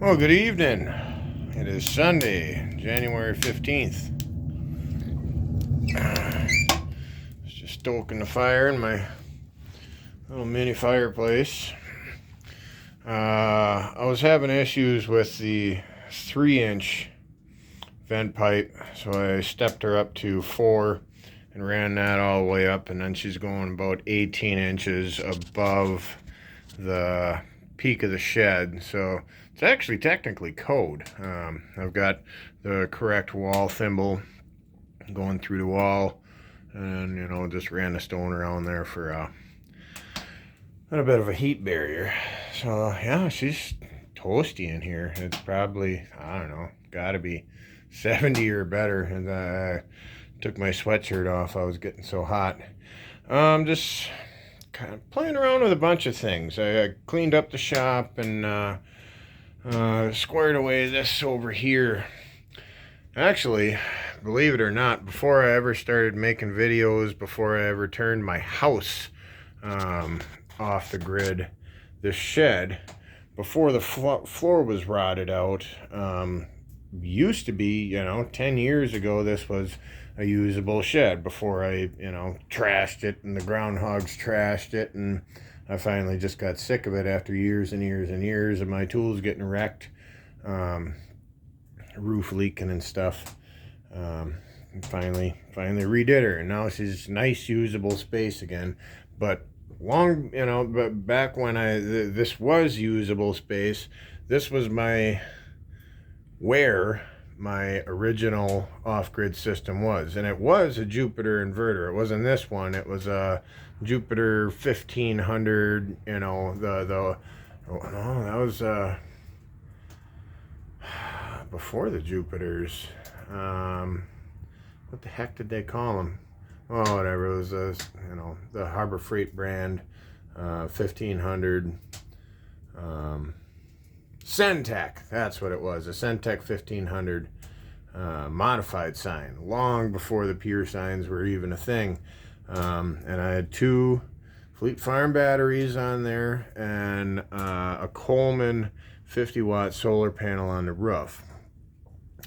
Well, good evening. It is Sunday, January 15th. Just stoking the fire in my little mini fireplace. I was having issues with the 3-inch vent pipe, so I stepped her up to 4 and ran that all the way up, and then she's going about 18 inches above the peak of the shed, so it's actually technically code. I've got the correct wall thimble going through the wall, and just ran the stone around there for a bit of a heat barrier. So yeah, she's toasty in here. It's probably, I don't know, gotta be 70 or better, and I took my sweatshirt off. I was getting so hot. Just kind of playing around with a bunch of things. I cleaned up the shop and squared away this over here. Actually, believe it or not, before I ever started making videos, before I ever turned my house off the grid, this shed, before the floor was rotted out, used to be, 10 years ago, this was a usable shed before I, trashed it and the groundhogs trashed it, and I finally just got sick of it after years and years and years of my tools getting wrecked, roof leaking and stuff. And finally redid her, and now she's nice usable space again. But but back when this was usable space, this was where my original off-grid system was, and it was a Jupiter inverter. It wasn't this one. It was a Jupiter 1500. That was before the Jupiters. What the heck did they call them? Oh, whatever. It was the Harbor Freight brand 1500. Centec, that's what it was, a Centec 1500 modified sign, long before the pure signs were even a thing. And I had 2 Fleet Farm batteries on there and a Coleman 50-watt solar panel on the roof.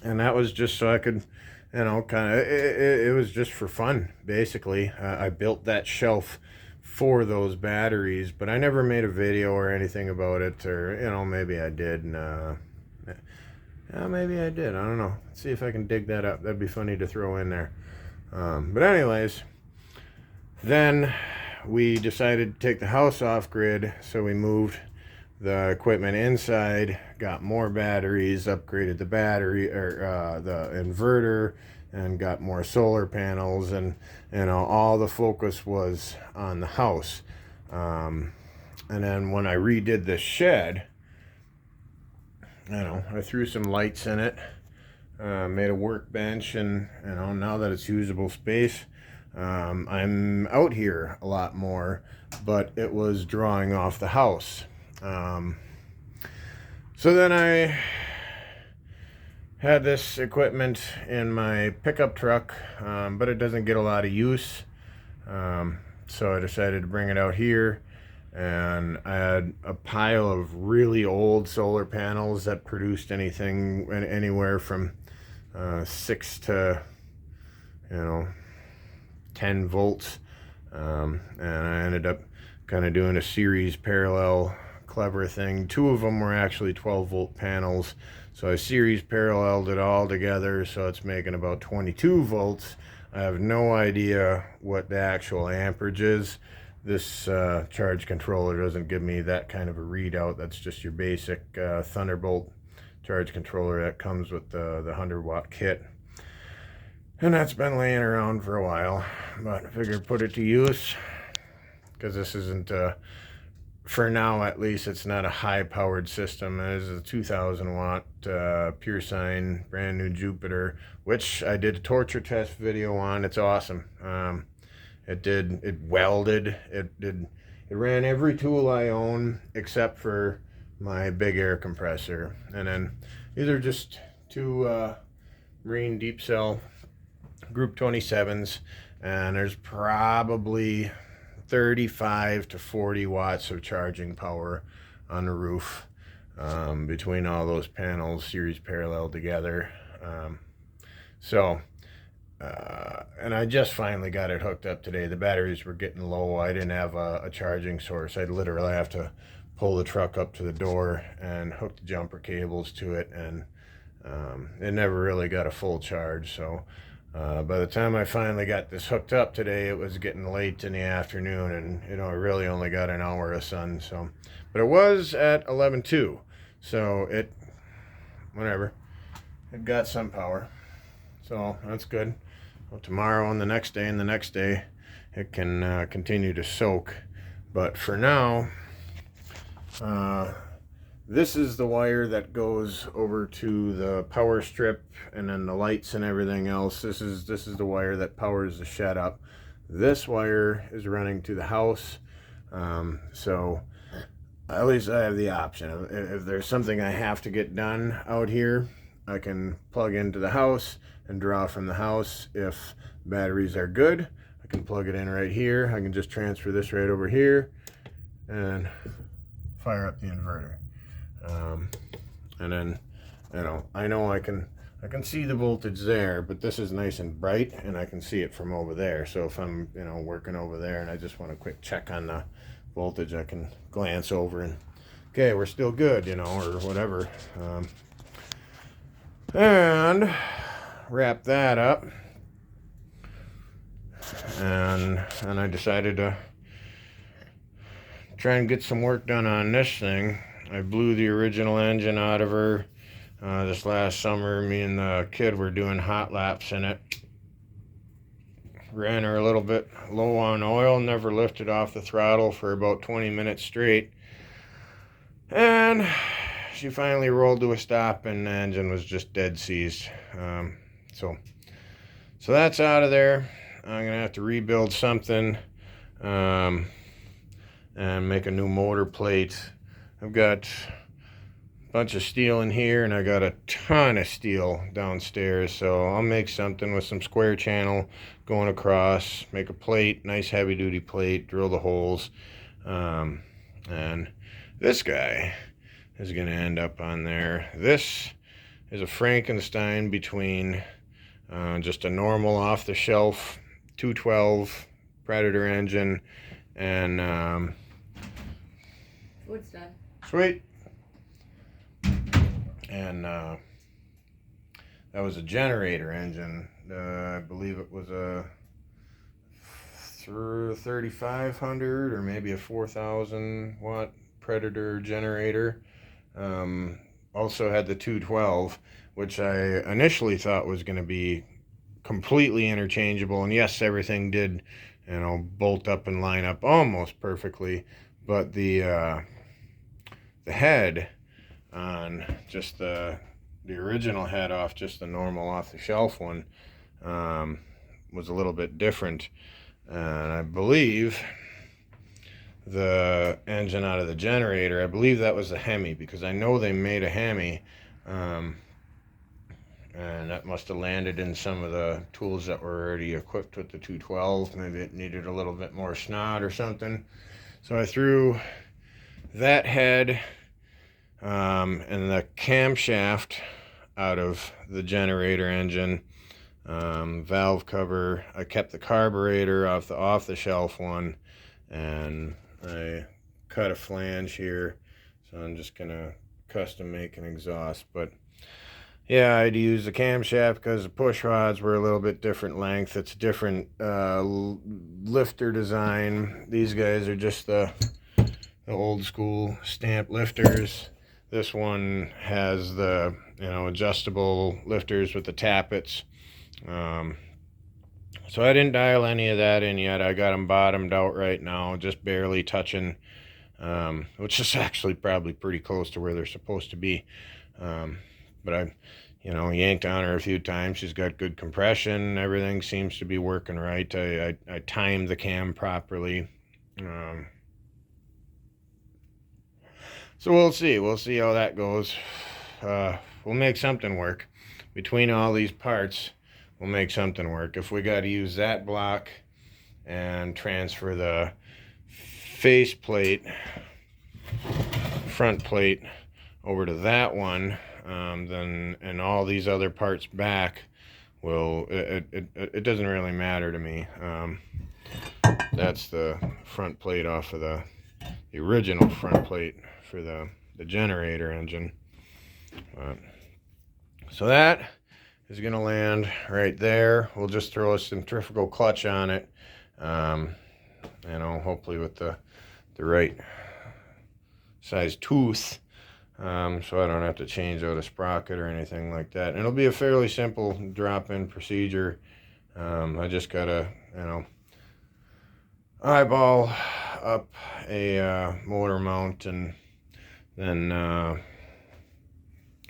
And that was just so I could, it was just for fun, basically. I built that shelf for those batteries, but I never made a video or anything about it, or maybe I did. Maybe I did, I don't know. Let's see if I can dig that up. That'd be funny to throw in there. But anyways, then we decided to take the house off grid, so we moved the equipment inside, got more batteries, upgraded the battery or the inverter, and got more solar panels, and all the focus was on the house. And then when I redid the shed, I threw some lights in it, made a workbench, and now that it's usable space, I'm out here a lot more, but it was drawing off the house. So then I had this equipment in my pickup truck, but it doesn't get a lot of use, so I decided to bring it out here, and I had a pile of really old solar panels that produced anywhere from 6 to 10 volts, and I ended up kind of doing a series parallel clever thing. 2 of them were actually 12-volt panels, so I series paralleled it all together, so it's making about 22 volts. I have no idea what the actual amperage is. This charge controller doesn't give me that kind of a readout. That's just your basic Thunderbolt charge controller that comes with the 100-watt kit. And that's been laying around for a while, but I figured put it to use, because this isn't for now at least, it's not a high-powered system. It is a 2,000-watt pure sine brand new Jupiter, which I did a torture test video on. It's awesome. It welded. It ran every tool I own except for my big air compressor. And then these are just 2 Marine deep cell Group 27s, and there's probably 35 to 40 watts of charging power on the roof. between all those panels series parallel together. And I just finally got it hooked up today. The batteries were getting low. I didn't have a charging source. I'd literally have to pull the truck up to the door and hook the jumper cables to it, and it never really got a full charge. So by the time I finally got this hooked up today, it was getting late in the afternoon, and I really only got an hour of sun. So, but it was at 11:02, so it got some power, so that's good. Well, tomorrow and the next day and the next day, it can continue to soak. But for now, this is the wire that goes over to the power strip, and then the lights and everything else. This is the wire that powers the shed up. This wire is running to the house, so at least I have the option. If there's something I have to get done out here, I can plug into the house and draw from the house. If batteries are good, I can plug it in right here. I can just transfer this right over here and fire up the inverter. And then, I know I can see the voltage there, but this is nice and bright, and I can see it from over there. So if I'm, working over there and I just want a quick check on the voltage, I can glance over and, okay, we're still good, or whatever. And wrap that up. And I decided to try and get some work done on this thing. I blew the original engine out of her this last summer. Me and the kid were doing hot laps in it. Ran her a little bit low on oil, never lifted off the throttle for about 20 minutes straight. And she finally rolled to a stop, and the engine was just dead seized. So that's out of there. I'm gonna have to rebuild something and make a new motor plate. I've got a bunch of steel in here, and I got a ton of steel downstairs, so I'll make something with some square channel going across, make a plate, nice heavy duty plate, drill the holes, and this guy is going to end up on there. This is a Frankenstein between just a normal off-the-shelf 212 Predator engine and Wood's done. Sweet. And that was a generator engine. I believe it was a 3,500 or maybe a 4,000 watt Predator generator. Also had the 212, which I initially thought was going to be completely interchangeable. And yes, everything did, bolt up and line up almost perfectly. But the head on just the original head off just the normal off-the-shelf one was a little bit different. And I believe the engine out of the generator, I believe that was a Hemi, because I know they made a Hemi, and that must have landed in some of the tools that were already equipped with the 212. Maybe it needed a little bit more snot or something. So I threw that head and the camshaft out of the generator engine, valve cover. I kept the carburetor off the shelf one, and I cut a flange here, so I'm just gonna custom make an exhaust. But yeah, I had to use the camshaft because the push rods were a little bit different length. It's a different lifter design. These guys are just the old school stamp lifters. This one has the adjustable lifters with the tappets. So I didn't dial any of that in yet. I got them bottomed out right now, just barely touching, which is actually probably pretty close to where they're supposed to be. But I yanked on her a few times. She's got good compression. Everything seems to be working right. I timed the cam properly. So we'll see how that goes. We'll make something work. Between all these parts, we'll make something work. If we got to use that block and transfer the face plate, front plate over to that one, then and all these other parts back will, it doesn't really matter to me. That's the front plate off of the original front plate for the generator engine. So that is going to land right there. We'll just throw a centrifugal clutch on it, you know, hopefully with the right size tooth, so I don't have to change out a sprocket or anything like that. And it'll be a fairly simple drop-in procedure. I just gotta, you know, eyeball up a motor mount, and then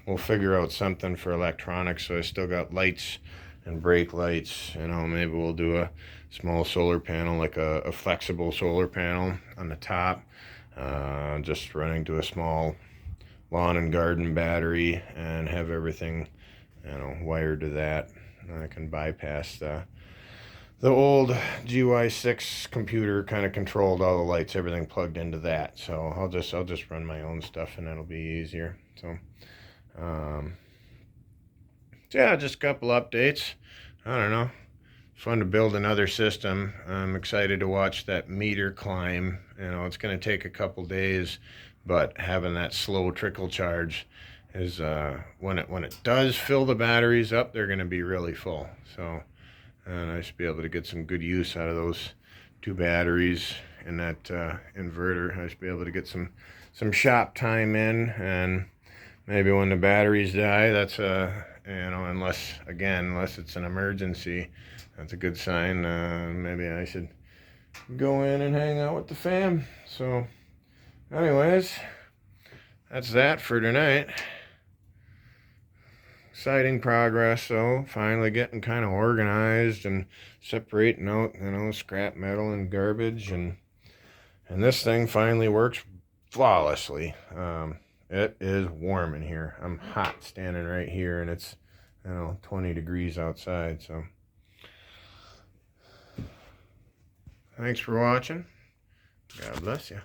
we'll figure out something for electronics. So I still got lights and brake lights. You know, maybe we'll do a small solar panel, like a flexible solar panel on the top, just running to a small lawn and garden battery, and have everything, you know, wired to that. I can bypass the old GY6 computer, kind of controlled all the lights, everything plugged into that. So I'll just run my own stuff, and that'll be easier. So yeah, just a couple updates. I don't know. Fun to build another system. I'm excited to watch that meter climb. You know, it's going to take a couple days, but having that slow trickle charge is, when it does fill the batteries up, they're going to be really full. So, and I should be able to get some good use out of those 2 batteries in that inverter. I should be able to get some shop time in, and maybe when the batteries die, that's you know, unless it's an emergency, that's a good sign. Maybe I should go in and hang out with the fam. So anyways, that's that for tonight. Exciting progress, so finally getting kind of organized and separating out, you know, scrap metal and garbage, and this thing finally works flawlessly. It is warm in here. I'm hot standing right here, and it's, you know, 20 degrees outside. So thanks for watching. God bless you.